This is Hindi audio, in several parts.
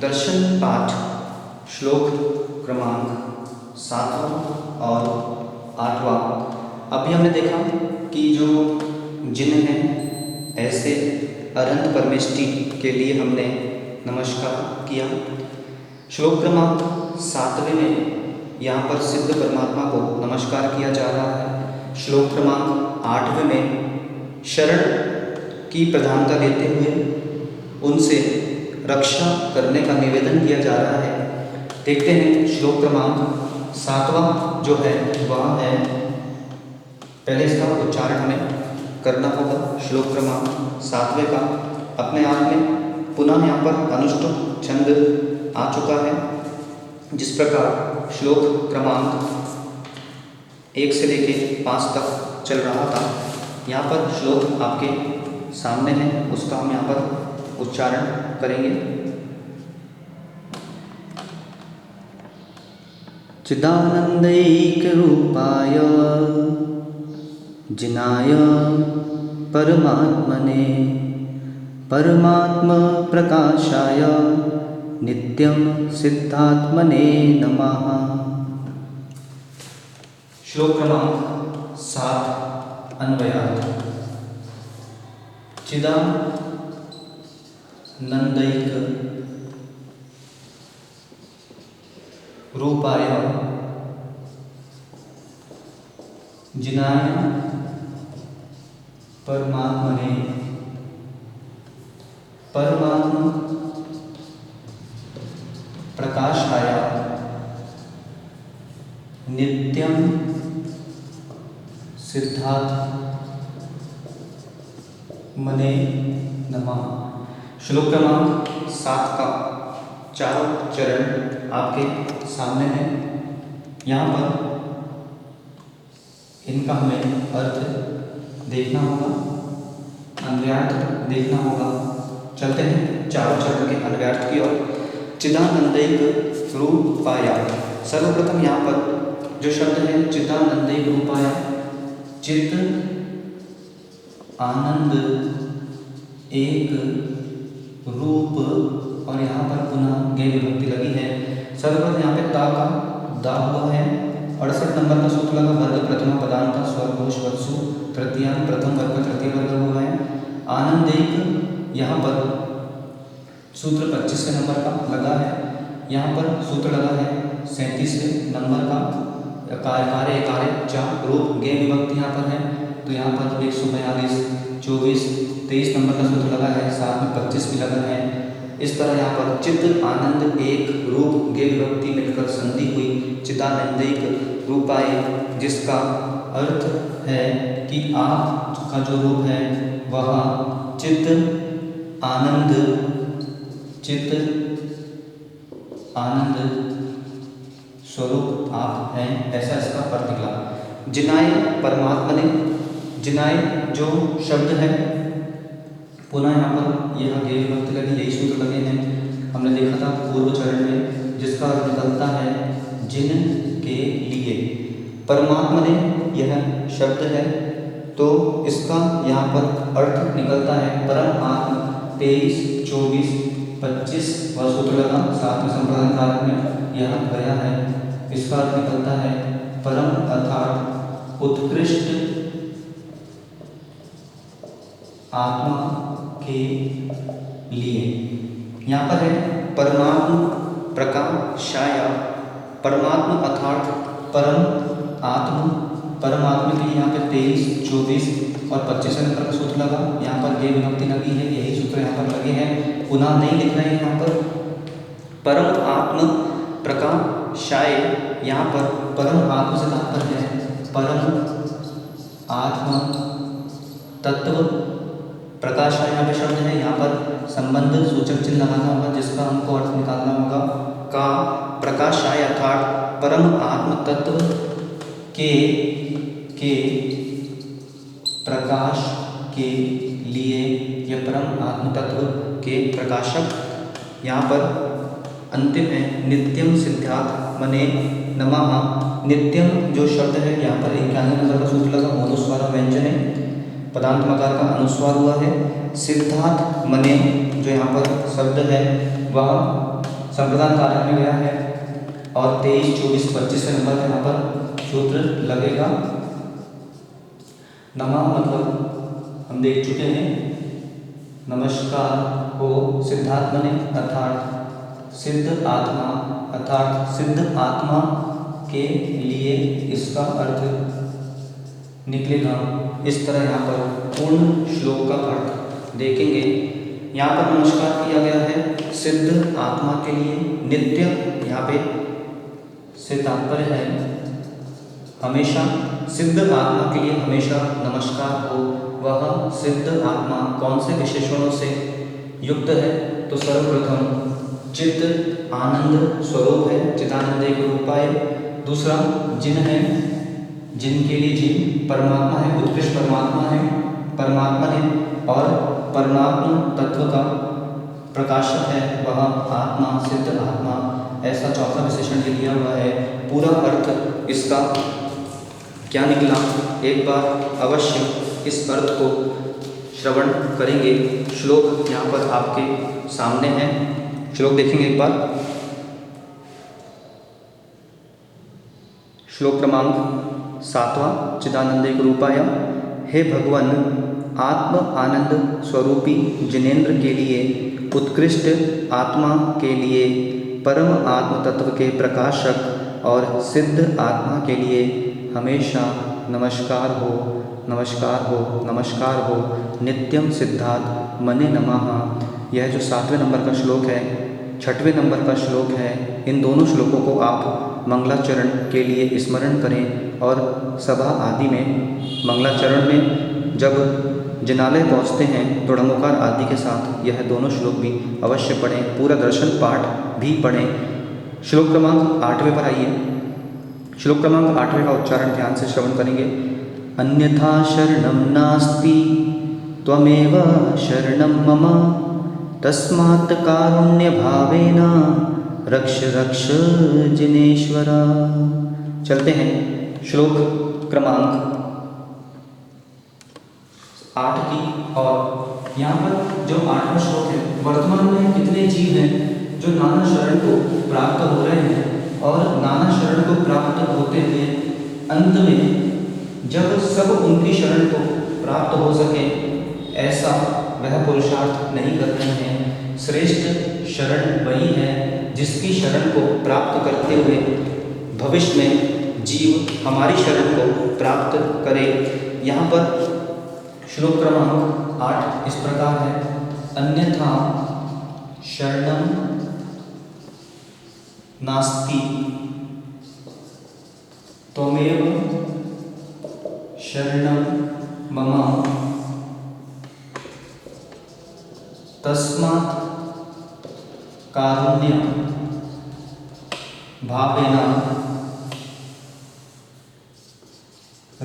दर्शन पाठ श्लोक क्रमांक 7वां और 8वां। अभी हमने देखा कि जो जिन हैं ऐसे अनंत परमेष्टि के लिए हमने नमस्कार किया। श्लोक क्रमांक 7वें में यहाँ पर सिद्ध परमात्मा को नमस्कार किया जा रहा है। श्लोक क्रमांक 8वें में शरण की प्रधानता देते हुए उनसे रक्षा करने का निवेदन किया जा रहा है। देखते हैं श्लोक क्रमांक 7वां जो है वह है, पहले इसका उच्चारण हमें करना होगा। श्लोक क्रमांक 7वें का अपने आप में पुनः यहाँ पर अनुष्टुप छंद आ चुका है। जिस प्रकार श्लोक क्रमांक 1 से लेके 5 तक चल रहा था, यहाँ पर श्लोक आपके सामने है, उसका हम यहाँ पर उच्चारण करेंगे। चिदानंदैक रूपाय जिनाय परमात्मने परमात्म प्रकाशाय नित्यं सिद्धात्मने नमः। श्लोक क्रमांक 7 अन्वयार्थ। चिदानंदैक रूपाय जिनाय परमात्मने परमात्म प्रकाशाय नित्यं सिद्धात्मने नमः। श्लोक क्रमांक 7 का चारों चरण आपके सामने हैं। यहाँ पर इनका हमें अर्थ देखना होगा, अन्वयार्थ देखना होगा। चलते हैं चारों चरण के अन्वयार्थ की ओर। चिदानंदैक रूपाय, सर्वप्रथम यहाँ पर जो शब्द है चिदानंदैक रूपाय, चित आनंद एक रूप, और यहाँ पर पुनः गे विभक्ति लगी है। सर्वप्रथम यहाँ पे ता का दा हुआ है। 68 नंबर का सूत्र लगा, वर्ग प्रथमा पदांत स्वरघोष वत्सु तृतीया, प्रथम वर्ग तृतीय वर्ग हुआ है। आनंदैक यहाँ पर सूत्र 25 नंबर का लगा है। यहाँ पर सूत्र लगा है 37 नंबर का, कार्य कार्य चार रूप गे विभक्ति यहाँ पर है, तो यहाँ पर 142 24 23 नंबर का सूत्र लगा है, साथ में 25 भी लगा है। इस तरह यहाँ पर चित्त आनंद एक रूप गे विभक्ति मिलकर संधि हुई चिदानंदैक रूपाय, जिसका अर्थ है कि आप का जो रूप है वह चित्त आनंद स्वरूप आप हैं, ऐसा इसका अर्थ निकला। जिनाय परमात्मने, जिनाय जो शब्द है पुनः यहाँ पर यह गे विभक्ति लगी, यही सूत्र लगे हैं। हमने देखा था पूर्व चरण में, जिसका अर्थ निकलता है जिन के लिए। परमात्मने यह शब्द है, तो इसका यहाँ पर अर्थ निकलता है परम आत्म। 23 24 25 वह सूत्र लगा, साथ में संप्रदान कारक में यह गया है। इसका अर्थ निकलता है परम अर्थात उत्कृष्ट आत्मा के लिए। यहाँ पर है परमात्म प्रकाशाय, परमात्मा अर्थात परम आत्म, परमात्मा के लिए यहाँ पे 23 24 और 25 नंबर का सूत्र लगा। यहाँ पर गे विभक्ति लगी है, यही सूत्र यहाँ पर लगे हैं, पुनः नहीं लिख रहे हैं यहाँ पर। परम आत्म प्रकाशाय, यहाँ पर परम आत्म से तात्पर्य है परम आत्म तत्व। प्रकाशाय यहाँ पे शब्द है, यहाँ पर संबंध सूचक चिन्ह लगाना होगा, जिसका हमको अर्थ निकालना होगा का प्रकाशाय अर्थात परम आत्म तत्व के प्रकाश के लिए, यह परम आत्म तत्व के प्रकाशक। यहाँ पर अंतिम है नित्यम सिद्धात्मने नमः। नित्यम जो शब्द है यहाँ पर 91 नंबर का सूत्र लगा, मोनुस्वार व्यंजन है, पदांत मकार का अनुस्वार हुआ है। सिद्धात्मने जो यहाँ पर शब्द है वह संप्रदान कारक में गया है और 23, 24, 25 नंबर का यहाँ पर सूत्र लगेगा। नमः मतलब हम देख चुके हैं, नमस्कार हो सिद्धात्मने अर्थात सिद्ध आत्मा, अर्थात सिद्ध आत्मा के लिए इसका अर्थ निकलेगा। इस तरह यहाँ पर पूर्ण श्लोक का अर्थ देखेंगे। यहाँ पर नमस्कार किया गया है सिद्ध आत्मा के लिए, नित्य यहाँ पे से तात्पर्य है हमेशा, सिद्ध आत्मा के लिए हमेशा नमस्कार हो। वह सिद्ध आत्मा कौन से विशेषणों से युक्त है? तो सर्वप्रथम चित्त आनंद स्वरूप है, चिदानंद रूपाय। दूसरा जिन है, जिनके लिए जिन परमात्मा है, उत्कृष्ट परमात्मा है, परमात्मा है और परमात्मा तत्व का प्रकाशक है वह आत्मा, सिद्ध आत्मा। ऐसा चौथा विशेषण ये दिया हुआ है। पूरा अर्थ इसका क्या निकला, एक बार अवश्य इस अर्थ को श्रवण करेंगे। श्लोक यहाँ पर आपके सामने है, श्लोक देखेंगे एक बार। श्लोक क्रमांक 7वां, चिदानंद रूपाय। हे भगवान, आत्म आनंद स्वरूपी जिनेन्द्र के लिए, उत्कृष्ट आत्मा के लिए, परम आत्म तत्व के प्रकाशक और सिद्ध आत्मा के लिए हमेशा नमस्कार हो, नमस्कार हो, नमस्कार हो। नित्यम सिद्धात् मने नमः। यह जो 7वें नंबर का श्लोक है, 6वें नंबर का श्लोक है, इन दोनों श्लोकों को आप मंगलाचरण के लिए स्मरण करें और सभा आदि में, मंगलाचरण में जब जिनालय पहुँचते हैं तो ढंगोकार आदि के साथ यह दोनों श्लोक भी अवश्य पढ़ें, पूरा दर्शन पाठ भी पढ़ें। श्लोक क्रमांक 8वें पर आइए। श्लोक क्रमांक 8वें का उच्चारण ध्यान से श्रवण करेंगे। अन्यथा शरणं नास्ति त्वमेव शरणं मम, तस्मात् कारुण्य भावेन रक्ष रक्ष जिनेश्वर। चलते हैं श्लोक क्रमांक 8 की। और यहाँ पर जो 8वां श्लोक है, वर्तमान में कितने जीव हैं जो नाना शरण को प्राप्त हो रहे हैं और नाना शरण को प्राप्त होते हुए अंत में जब सब उनकी शरण को प्राप्त हो सके, ऐसा वह पुरुषार्थ नहीं कर रहे हैं। श्रेष्ठ शरण वही है जिसकी शरण को प्राप्त करते हुए भविष्य में जीव हमारी शरण को प्राप्त करे। यहाँ पर श्लोक क्रमांक 8 इस प्रकार है। अन्यथा शरणं नास्ति त्वमेव शरणं मम, तस्मात् कारुण्य भावेन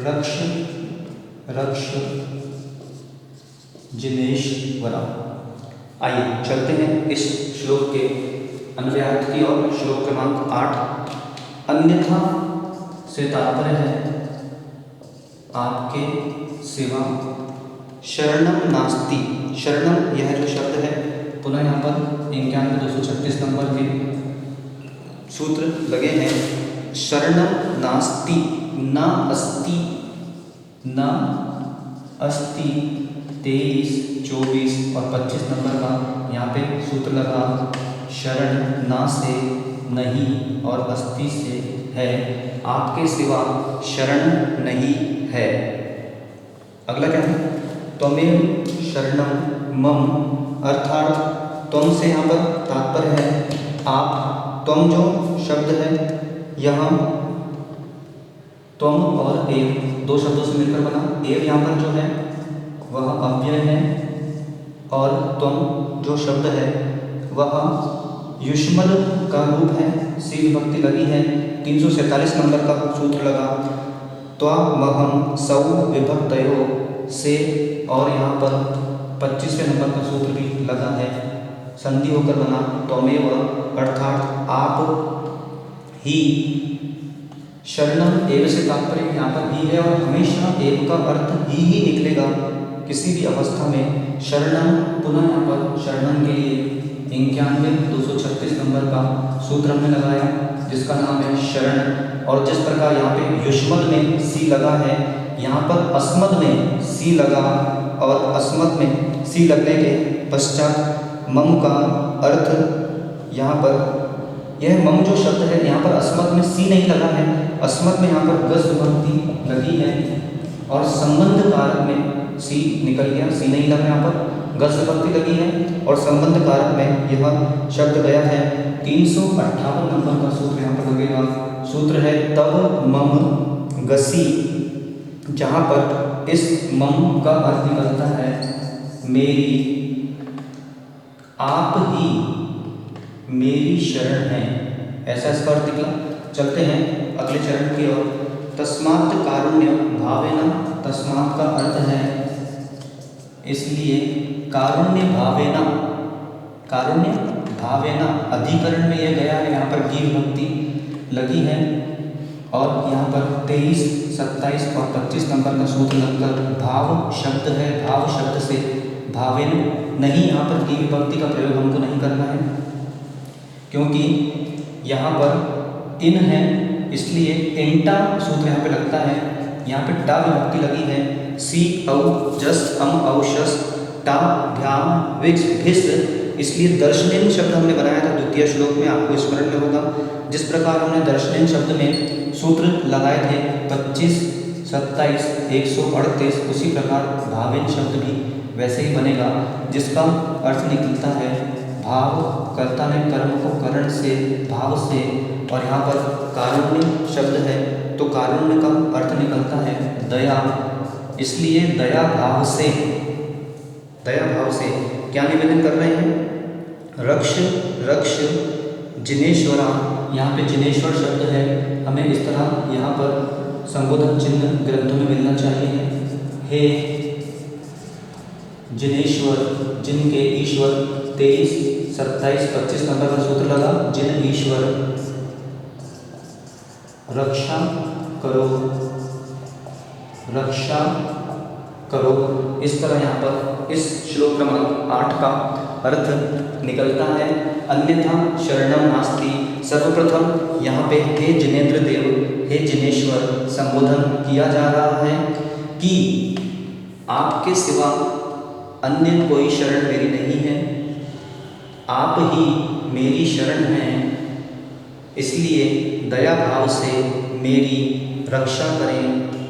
रक्ष रक्ष जिनेश्वर। आइए चलते हैं इस श्लोक के अन्वयार्थ की ओर। श्लोक क्रमांक 8। अन्यथा से तात्पर्य है आपके सिवा, शरणम नास्ति। शरणम यह जो शब्द है, पुनः यहाँ पर 91-236 नंबर के सूत्र लगे हैं। शरणम नास्ति, न अस्ति, न अस्ति 23, 24 और 25 नंबर का यहाँ पे सूत्र लगा। शरण ना से नहीं और अस्ति से है, आपके सिवा शरण नहीं है। अगला क्या है? त्वमेव शरणं मम, अर्थात तुम से यहाँ पर तात्पर्य है आप। तुम जो शब्द है यहाँ तुम और एव दो शब्दों से मिलकर बना। एव यहाँ पर जो है वह अव्यय है और तुम जो शब्द है वह युष्मल का रूप है। सी विभक्ति लगी है। 347 नंबर का सूत्र लगा। त्वमहं सौ विभक्तयो से, और यहाँ पर 25वें नंबर का सूत्र भी लगा है, संधि होकर बना त्वमेव, अर्थात आप ही। शरणम एव से तात्पर्य यहाँ पर ही है और हमेशा एव का अर्थ ही निकलेगा किसी भी अवस्था में। शरणम पुनः यहाँ पर शरणम के लिए 91-236 नंबर का सूत्र हमने लगाया जिसका नाम है शरण। और जिस प्रकार यहाँ पे युष्मद में सी लगा है, यहाँ पर अस्मद में सी लगा और अस्मद में सी लगने के पश्चात मम का अर्थ यहाँ पर, यह मम जो शब्द है यहाँ पर अस्मद में सी नहीं लगा है, अस्मद में यहाँ पर गज विभक्ति लगी है और संबंध कारक में सी निकल गया, सी नहीं लगा, यहाँ पर गज विभक्ति लगी है और संबंध कारक में यह शब्द गया है। 358 नंबर का सूत्र यहाँ पर लगेगा। सूत्र है तब मम गसी, जहाँ पर इस मम का अर्थ निकलता है मेरी, आप ही मेरी शरण है, ऐसा इसका अर्थ निकला। चलते हैं अगले चरण की ओर। तस्मात् कारुण्य भावेन, तस्मात् का अर्थ है इसलिए, कारुण्य भावेन, कारुण्य भावेन अधिकरण में यह गया है, यहाँ पर गी विभक्ति लगी है और यहाँ पर 23, 27 और 25 नंबर का सूत्र लगकर भाव शब्द है, भाव शब्द से भावेन नहीं, यहाँ पर गी विभक्ति का प्रयोग हमको नहीं करना है क्योंकि यहाँ पर इन है, इसलिए इंटा सूत्र यहाँ पे लगता है। यहाँ पे टा विभक्ति लगी है, सी औ जस अम औशस टा भ्याम विक्स भिस, इसलिए दर्शनेन शब्द हमने बनाया था द्वितीय श्लोक में, आपको स्मरण में होगा। जिस प्रकार हमने दर्शनेन शब्द में सूत्र लगाए थे 25, 27, 138, उसी प्रकार भावेन शब्द भी वैसे ही बनेगा, जिसका अर्थ निकलता है भाव, कर्ता ने कर्म को करण से, भाव से, और यहाँ पर कारुण्य शब्द है तो कारुण्य का अर्थ निकलता है दया, इसलिए दया भाव से, दया भाव से क्या निवेदन कर रहे हैं? रक्ष रक्ष जिनेश्वरा, यहाँ पे जिनेश्वर शब्द है, हमें इस तरह यहाँ पर संबोधन चिन्ह ग्रंथों में मिलना चाहिए। हे जिनेश्वर, जिनके ईश्वर, 23, 27, 25 नंबर का सूत्र लगा, जिन ईश्वर, रक्षा करो, रक्षा करो। इस तरह यहाँ पर इस श्लोक क्रमांक 8 का अर्थ निकलता है। अन्यथा शरणम नास्ति, सर्वप्रथम यहाँ पे हे जिनेन्द्र देव, हे जिनेश्वर संबोधन किया जा रहा है कि आपके सिवा अन्य कोई शरण मेरी नहीं है, आप ही मेरी शरण हैं, इसलिए दया भाव से मेरी रक्षा करें,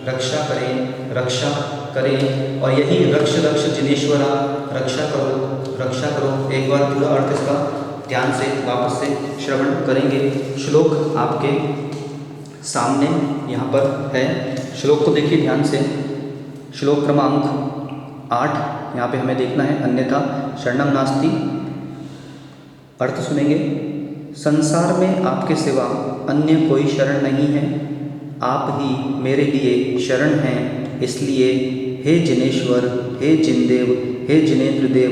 रक्षा करें, रक्षा करें। और यही रक्ष रक्ष जिनेश्वरा, रक्षा करो, रक्षा करो। एक बार पूरा अर्थ इसका ध्यान से वापस से श्रवण करेंगे। श्लोक आपके सामने यहाँ पर है, श्लोक को देखिए ध्यान से। श्लोक क्रमांक 8 यहाँ पे हमें देखना है। अन्यथा शरणम नास्ति, अर्थ सुनेंगे। संसार में आपके सिवा अन्य कोई शरण नहीं है, आप ही मेरे लिए शरण हैं, इसलिए हे जिनेश्वर, हे जिनदेव, हे जिनेन्द्र देव,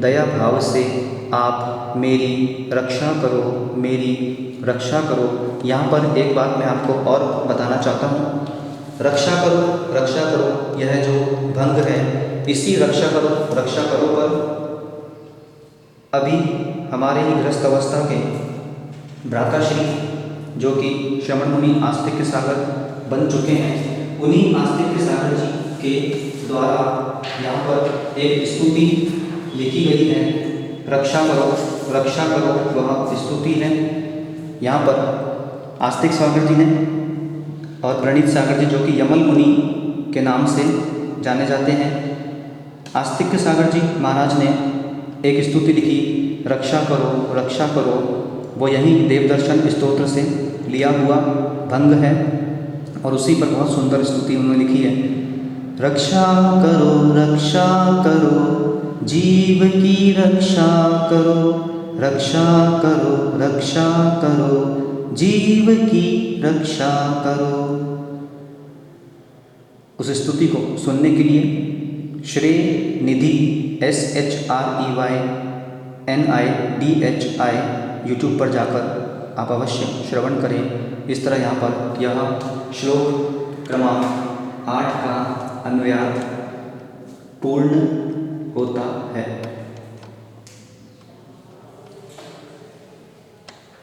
दया भाव से आप मेरी रक्षा करो, मेरी रक्षा करो। यहाँ पर एक बात मैं आपको और बताना चाहता हूँ। रक्षा करो, रक्षा करो, यह जो भंग है, इसी रक्षा करो, रक्षा करो पर अभी हमारे ही गृहस्थ अवस्था के भ्राताश्री जो कि श्रवण मुनि आस्तिक सागर बन चुके हैं, उन्हीं आस्तिक सागर जी के द्वारा यहाँ पर एक स्तुति लिखी गई है। रक्षा करो, रक्षा करो, वह स्तुति है। यहाँ पर आस्तिक सागर जी ने और प्रणीत सागर जी जो कि यमल मुनि के नाम से जाने जाते हैं, आस्तिक सागर जी महाराज ने एक स्तुति लिखी, रक्षा करो, रक्षा करो। वो यही देवदर्शन स्तोत्र से लिया हुआ भंग है और उसी पर बहुत सुंदर स्तुति उन्होंने लिखी है। रक्षा करो, रक्षा करो, जीव की रक्षा करो, रक्षा करो, रक्षा करो, जीव की रक्षा करो। उस स्तुति को सुनने के लिए श्रेय निधि SHREYNIDHI यूट्यूब पर जाकर आप अवश्य श्रवण करें। इस तरह यहाँ पर यह श्लोक क्रमांक 8 का अन्वयार्थ पूर्ण होता है।